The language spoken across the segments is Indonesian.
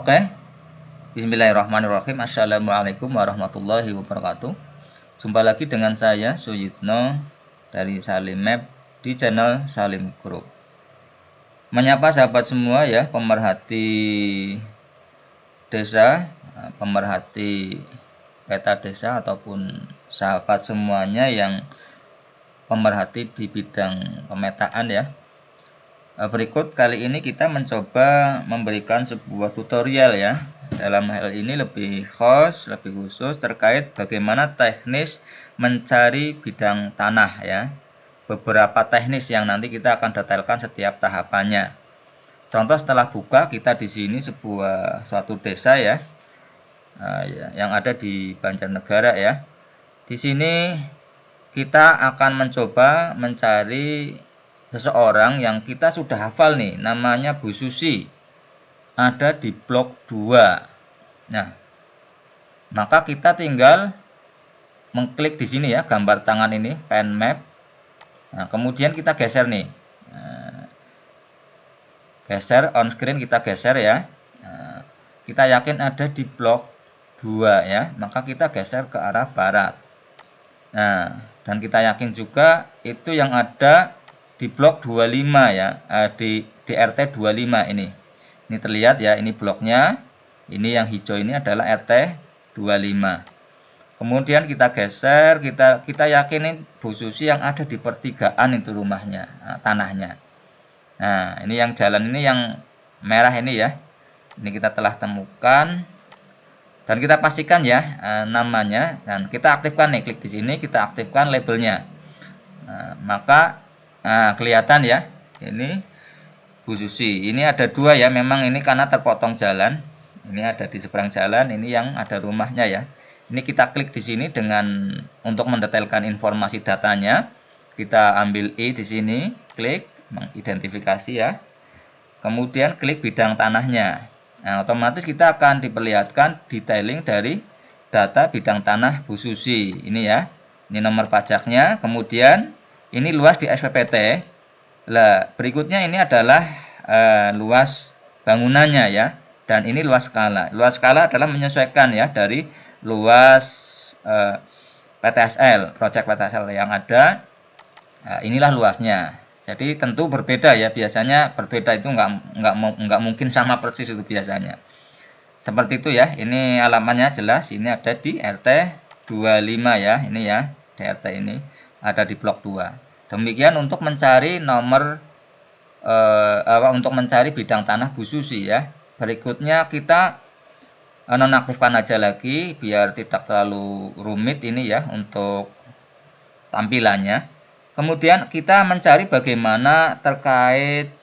Oke. Bismillahirrahmanirrahim. Assalamualaikum warahmatullahi wabarakatuh. Jumpa lagi dengan saya Suyitno dari Salim Map di channel Salim Group. Menyapa sahabat semua ya, pemerhati desa, pemerhati peta desa ataupun sahabat semuanya yang pemerhati di bidang pemetaan ya. Berikut kali ini kita mencoba memberikan sebuah tutorial ya. Dalam hal ini lebih khusus terkait bagaimana teknis mencari bidang tanah ya. Beberapa teknis yang nanti kita akan detailkan setiap tahapannya. Contoh setelah buka kita di sini suatu desa ya, yang ada di Banjarnegara ya. Di sini kita akan mencoba mencari seseorang yang kita sudah hafal nih, namanya Bu Susi, ada di blok 2. Nah, maka kita tinggal mengklik di sini ya, gambar tangan ini, pen map. Nah, kemudian kita geser nih, geser on screen, kita geser ya. Nah, kita yakin ada di blok 2 ya, maka kita geser ke arah barat. Nah, dan kita yakin juga itu yang ada di blok 25 ya, di RT 25 ini. Ini terlihat ya, ini bloknya. Ini yang hijau ini adalah RT 25. Kemudian kita geser, kita yakinin Bu Susi yang ada di pertigaan itu rumahnya, tanahnya. Nah, ini yang jalan ini yang merah ini ya. Ini kita telah temukan. Dan kita pastikan ya namanya, dan kita aktifkan nih, klik di sini kita aktifkan labelnya. Nah, maka kelihatan ya, ini Bu Susi. Ini ada 2 ya, memang ini karena terpotong jalan. Ini ada di seberang jalan, ini yang ada rumahnya ya. Ini kita klik di sini untuk mendetailkan informasi datanya. Kita ambil I di sini, klik mengidentifikasi ya. Kemudian klik bidang tanahnya. Nah, otomatis kita akan diperlihatkan detailing dari data bidang tanah Bu Susi. Ini ya. Ini nomor pajaknya. Kemudian ini luas di SPPT. Nah, berikutnya ini adalah luas bangunannya ya. Dan ini luas skala. Luas skala adalah menyesuaikan ya dari luas PTSL, project PTSL yang ada. Nah, inilah luasnya. Jadi tentu berbeda ya, biasanya berbeda itu nggak mungkin sama persis itu biasanya. Seperti itu ya, ini alamatnya jelas, ini ada di RT 25 ya, ini ya, di RT ini ada di blok 2. Demikian untuk mencari nomor untuk mencari bidang tanah Bu Susi ya. Berikutnya kita nonaktifkan aja lagi biar tidak terlalu rumit ini ya untuk tampilannya. Kemudian kita mencari bagaimana terkait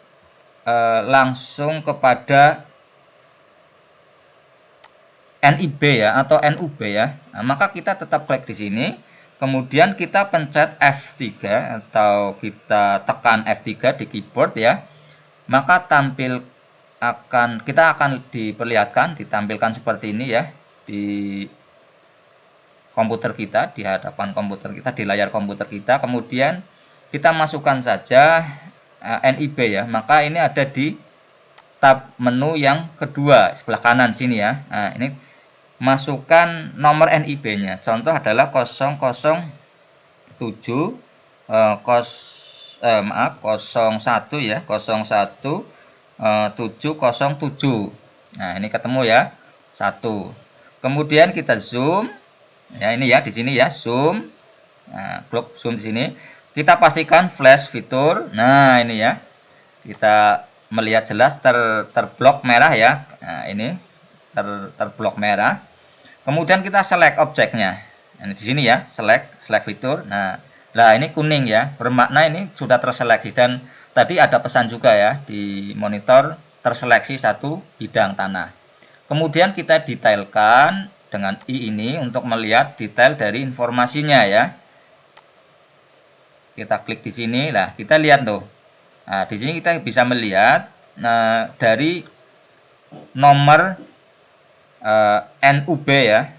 langsung kepada NIB ya atau NUB ya. Nah, maka kita tetap klik di sini. Kemudian kita pencet F3 atau kita tekan F3 di keyboard ya. Maka kita akan ditampilkan seperti ini ya di komputer kita, di hadapan komputer kita, di layar komputer kita. Kemudian kita masukkan saja NIB ya, maka ini ada di tab menu yang kedua sebelah kanan sini ya. Nah, ini masukkan nomor NIB nya, contoh adalah 007 01 ya, 01 707. Nah, ini ketemu ya, 1. Kemudian kita zoom. Ya, ini ya di sini ya, zoom. Nah, blok zoom di sini. Kita pastikan flash fitur. Nah, ini ya. Kita melihat jelas terblok merah ya. Nah, ini terblok merah. Kemudian kita select objeknya. Nah, di sini ya, select fitur. Nah, ini kuning ya, bermakna ini sudah terseleksi, dan tadi ada pesan juga ya di monitor terseleksi satu bidang tanah. Kemudian kita detailkan dengan I ini untuk melihat detail dari informasinya ya. Kita klik di sini, lah kita lihat tuh. Nah, di sini kita bisa melihat dari nomor NUB ya,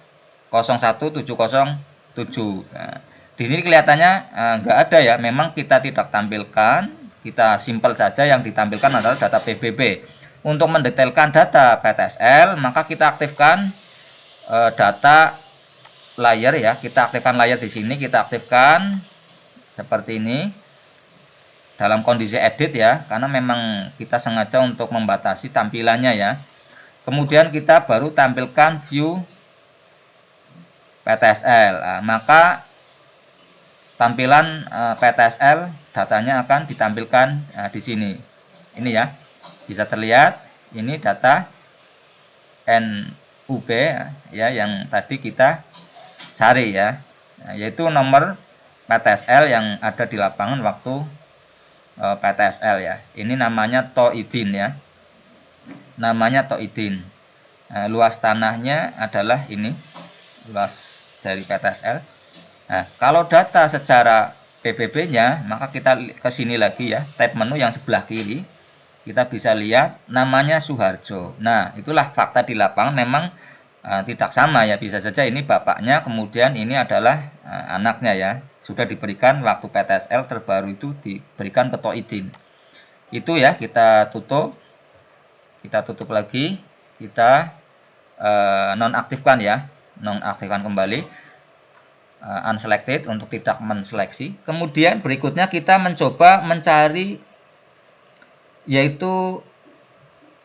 01707. Nah, di sini kelihatannya nggak ada ya, memang kita tidak tampilkan, kita simpel saja, yang ditampilkan adalah data PBB. untuk mendetailkan data PTSL, maka kita aktifkan data layer ya. Kita aktifkan layer di sini, kita aktifkan seperti ini dalam kondisi edit ya, karena memang kita sengaja untuk membatasi tampilannya ya. Kemudian kita baru tampilkan view PTSL. Nah, maka tampilan PTSL datanya akan ditampilkan di sini. Ini ya, bisa terlihat ini data NUB ya yang tadi kita cari ya, yaitu nomor PTSL yang ada di lapangan waktu PTSL ya. Ini namanya Toidin ya, namanya Toidin. Luas tanahnya adalah ini, luas dari PTSL. Nah, kalau data secara PBB-nya, maka kita ke sini lagi ya, tab menu yang sebelah kiri, kita bisa lihat namanya Suharjo. Nah, itulah fakta di lapangan memang tidak sama ya, bisa saja ini bapaknya, kemudian ini adalah anaknya ya, sudah diberikan waktu PTSL terbaru itu diberikan ke Toidin. Itu ya, kita tutup lagi, kita nonaktifkan ya, nonaktifkan kembali. Unselected untuk tidak menseleksi. Kemudian berikutnya kita mencoba mencari yaitu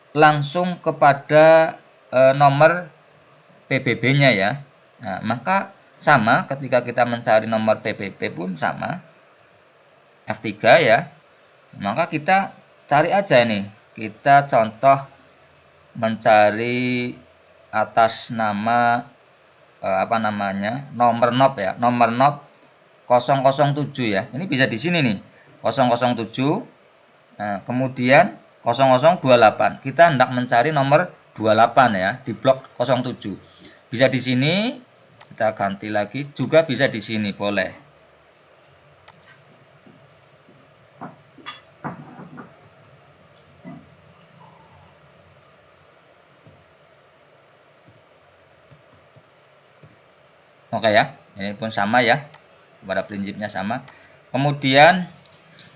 langsung kepada nomor PBB-nya ya. Nah, maka sama ketika kita mencari nomor PBB pun sama F3 ya. Maka kita cari aja nih. Kita contoh mencari atas nama nomor NOP ya, nomor NOP 007 ya. Ini bisa di sini nih, 007. Nah, kemudian 0028. Kita hendak mencari nomor 28 ya, di blok 07. Bisa di sini, kita ganti lagi, juga bisa di sini, boleh. Oke ya, ini pun sama ya, pada prinsipnya sama. Kemudian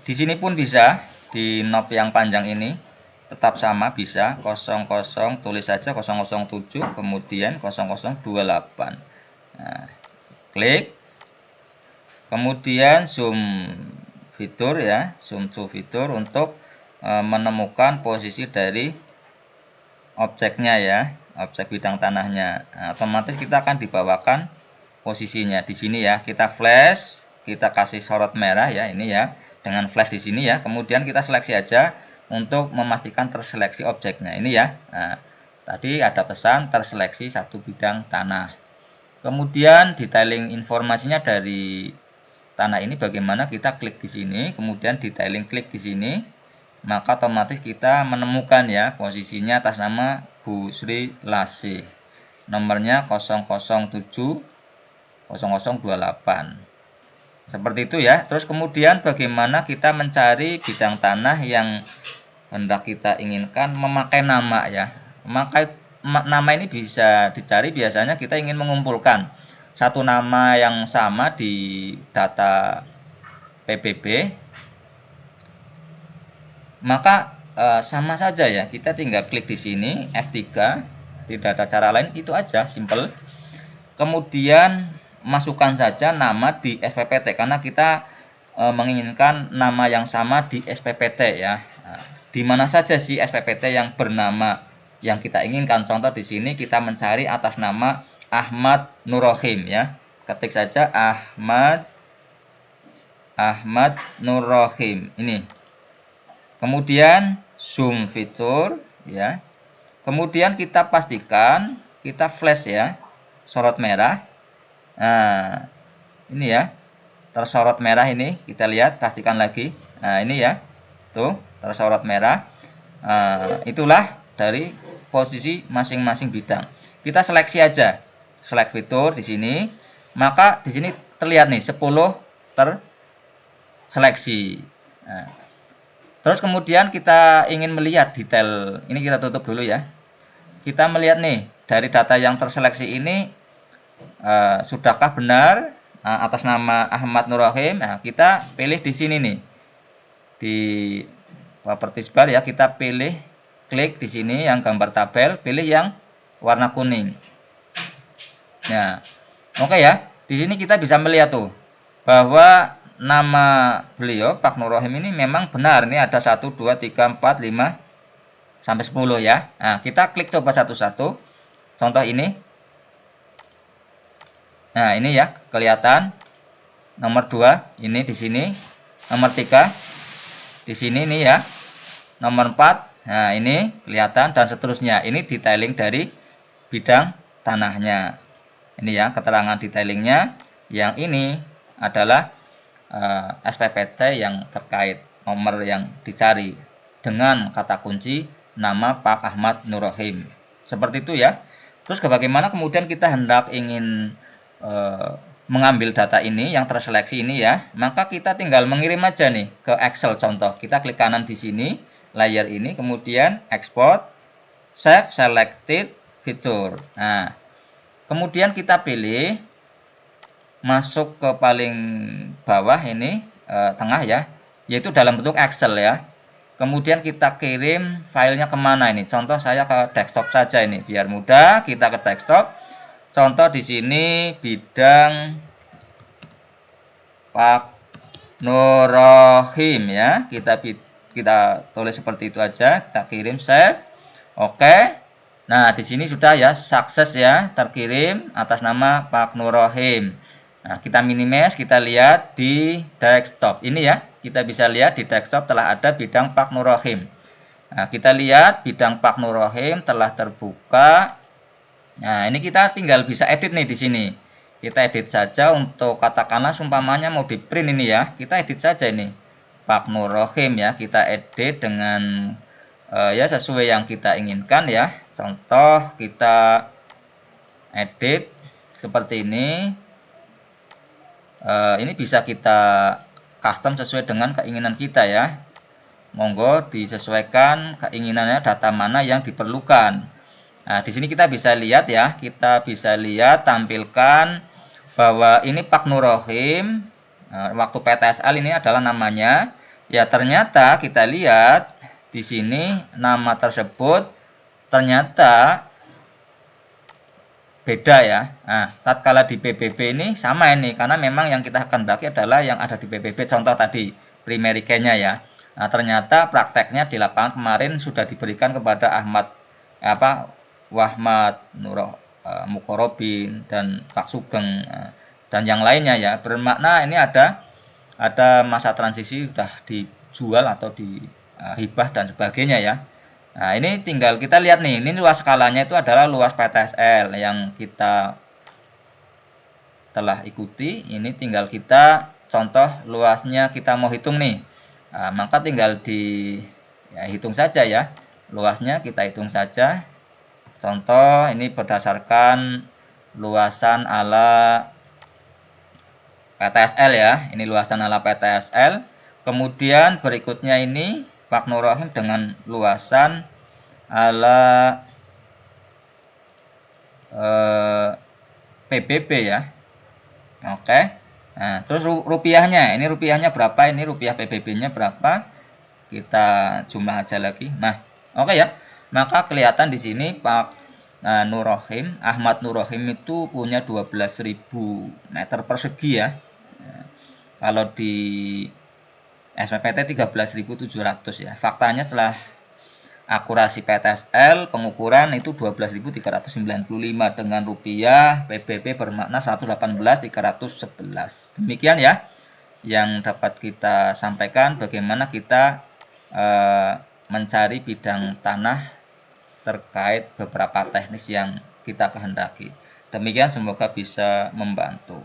di sini pun bisa, di knob yang panjang ini tetap sama, bisa 00, tulis saja 007, kemudian 0028. Nah, klik, kemudian zoom fitur ya, zoom to fitur untuk menemukan posisi dari objeknya ya, objek bidang tanahnya. Nah, otomatis kita akan dibawakan posisinya di sini ya. Kita flash, kita kasih sorot merah ya, ini ya, dengan flash di sini ya. Kemudian kita seleksi aja untuk memastikan terseleksi objeknya ini ya. Nah, tadi ada pesan terseleksi satu bidang tanah. Kemudian detailing informasinya dari tanah ini bagaimana, kita klik di sini, kemudian detailing klik di sini, maka otomatis kita menemukan ya posisinya atas nama Bu Sri Lasih. Nomornya 007 0028. Seperti itu ya. Terus kemudian bagaimana kita mencari bidang tanah yang hendak kita inginkan memakai nama ya. Memakai nama ini bisa dicari, biasanya kita ingin mengumpulkan satu nama yang sama di data PBB. Maka sama saja ya. Kita tinggal klik di sini F3, tidak ada cara lain, itu aja, simple. Kemudian masukkan saja nama di SPPT karena kita menginginkan nama yang sama di SPPT ya. Nah, di mana saja sih SPPT yang bernama yang kita inginkan? Contoh di sini kita mencari atas nama Ahmad Nurrohim ya. Ketik saja Ahmad Nurrohim ini. Kemudian zoom fitur ya. Kemudian kita pastikan kita flash ya, sorot merah. Nah, ini ya, tersorot merah ini, kita lihat, pastikan lagi. Nah, ini ya, tuh, tersorot merah. Itulah dari posisi masing-masing bidang. Kita seleksi aja, select fitur di sini. Maka di sini terlihat nih, 10 terseleksi. Nah, terus kemudian kita ingin melihat detail, ini kita tutup dulu ya. Kita melihat nih, dari data yang terseleksi ini, sudahkah benar atas nama Ahmad Nurrohim? Nah, kita pilih di sini nih, di properties bar ya, kita pilih klik di sini yang gambar tabel, pilih yang warna kuning. Nah, oke ya. Di sini kita bisa melihat tuh bahwa nama beliau Pak Nur Rohim ini memang benar. Ini ada 1, 2, 3, 4, 5 sampai 10 ya. Nah, kita klik coba satu-satu. Contoh ini. Nah, ini ya, kelihatan. Nomor 2 ini di sini. Nomor 3 di sini nih ya. Nomor 4. Nah, ini kelihatan dan seterusnya. Ini detailing dari bidang tanahnya. Ini ya, keterangan detailingnya. Yang ini adalah SPPT yang terkait nomor yang dicari dengan kata kunci nama Pak Ahmad Nur Rohim. Seperti itu ya. Terus bagaimana kemudian kita hendak ingin mengambil data ini yang terseleksi ini ya, maka kita tinggal mengirim aja nih ke Excel contoh. Kita klik kanan di sini, layer ini, kemudian export, save selected feature. Nah, kemudian kita pilih masuk ke paling bawah ini, tengah ya, yaitu dalam bentuk Excel ya. Kemudian kita kirim filenya kemana ini? Contoh saya ke desktop saja ini, biar mudah. Kita ke desktop. Contoh di sini bidang Pak Nur Rohim ya. Kita tulis seperti itu aja. Kita kirim save. Oke. Nah, di sini sudah ya sukses ya, terkirim atas nama Pak Nur Rohim. Nah, kita minimize, kita lihat di desktop. Ini ya, kita bisa lihat di desktop telah ada bidang Pak Nur Rohim. Nah, kita lihat bidang Pak Nur Rohim telah terbuka. Nah, ini kita tinggal bisa edit nih di sini. Kita edit saja untuk katakanlah umpamanya mau di print ini ya. Kita edit saja ini. Pak Nur Rohim ya, kita edit dengan ya sesuai yang kita inginkan ya. Contoh kita edit seperti ini. Ini bisa kita custom sesuai dengan keinginan kita ya. Monggo disesuaikan keinginannya, data mana yang diperlukan. Nah, di sini kita bisa lihat ya, kita bisa lihat tampilkan bahwa ini Pak Nur Rohim. Waktu PTSL ini adalah namanya. Ya, ternyata kita lihat di sini nama tersebut ternyata beda ya. Nah, tatkala di PBB ini sama ini, karena memang yang kita akan bagi adalah yang ada di PBB contoh tadi, primary key-nya ya. Nah, ternyata prakteknya di lapangan kemarin sudah diberikan kepada Wahmat Nur Mukorobin dan Pak Sugeng dan yang lainnya ya. Bermakna ini ada masa transisi sudah dijual atau dihibah dan sebagainya ya. Nah, ini tinggal kita lihat nih, ini luas skalanya itu adalah luas PTSL yang kita telah ikuti. Ini tinggal kita contoh luasnya kita mau hitung nih. Nah, maka tinggal hitung saja ya. Luasnya kita hitung saja. Contoh ini berdasarkan luasan ala PTSL ya. Ini luasan ala PTSL. Kemudian berikutnya ini Pak Nur Rohim dengan luasan ala PBB ya. Oke. Nah, terus rupiahnya. Ini rupiahnya berapa? Ini rupiah PBB-nya berapa? Kita jumlah aja lagi. Nah, oke ya. Maka kelihatan di sini Pak Nur Rohim, Ahmad Nur Rohim itu punya 12.000 meter persegi ya. Nah, kalau di SPPT 13.700 ya. Faktanya setelah akurasi PTSL pengukuran itu 12.395 dengan rupiah PBB bermakna 118.311. Demikian ya yang dapat kita sampaikan bagaimana kita mencari bidang tanah terkait beberapa teknis yang kita kehendaki. Demikian, semoga bisa membantu.